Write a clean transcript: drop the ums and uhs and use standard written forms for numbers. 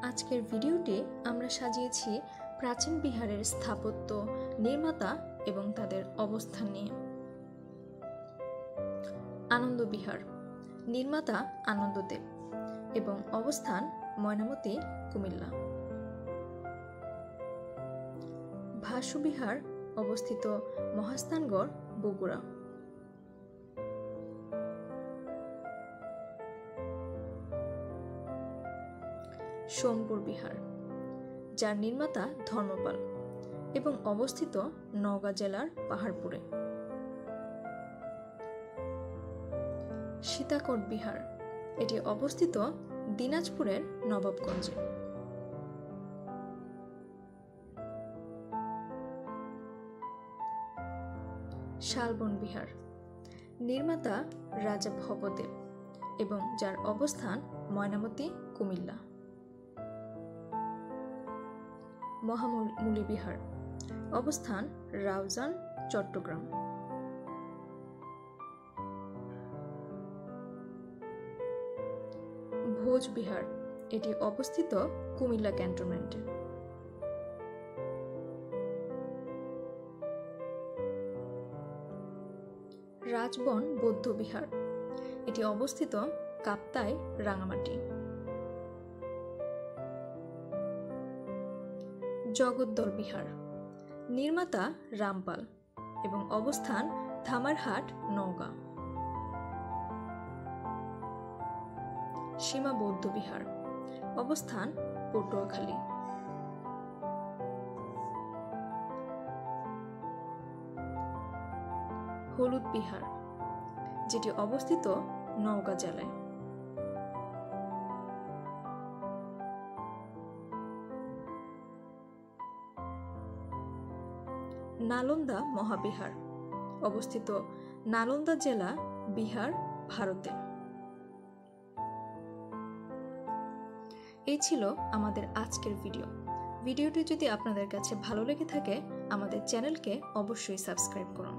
আজকের ভিডিওতে আমরা সাজিয়েছি প্রাচীন বিহারের স্থাপত্য, নির্মাতা এবং তাদের অবস্থান নিয়ে। আনন্দ বিহার, নির্মাতা আনন্দদেব এবং অবস্থান ময়নামতি, কুমিল্লা। ভাসু বিহার অবস্থিত মহাস্থানগড়, বগুড়া। সোমপুর বিহার, যার নির্মাতা ধর্মপাল এবং অবস্থিত নওগাঁ জেলার পাহাড়পুরে। সীতাকোট বিহার, এটি অবস্থিত দিনাজপুরের নবাবগঞ্জে। শালবন বিহার, নির্মাতা রাজা ভবদেব এবং যার অবস্থান ময়নামতি, কুমিল্লা। মহামূলী বিহার, অবস্থান রাউজান, চট্টগ্রাম। ভোজ বিহার, এটি অবস্থিত কুমিল্লা ক্যান্টনমেন্টে। রাজবন বৌদ্ধ বিহার, এটি অবস্থিত কাপ্তাই, রাঙামাটি। জগদ্দল বিহার, নির্মাতা রামপাল এবং অবস্থান ধামারহাট, নওগাঁ। সীমা বৌদ্ধ বিহার, অবস্থান পটুয়াখালী। হলুদ বিহার, যেটি অবস্থিত নওগাঁ জেলায়। নালন্দা মহাবিহার, অবস্থিত নালন্দা জেলা, বিহার, ভারতে। এই ছিল আমাদের আজকের ভিডিওটি যদি আপনাদের কাছে ভালো লেগে থাকে আমাদের চ্যানেলকে অবশ্যই সাবস্ক্রাইব করুন।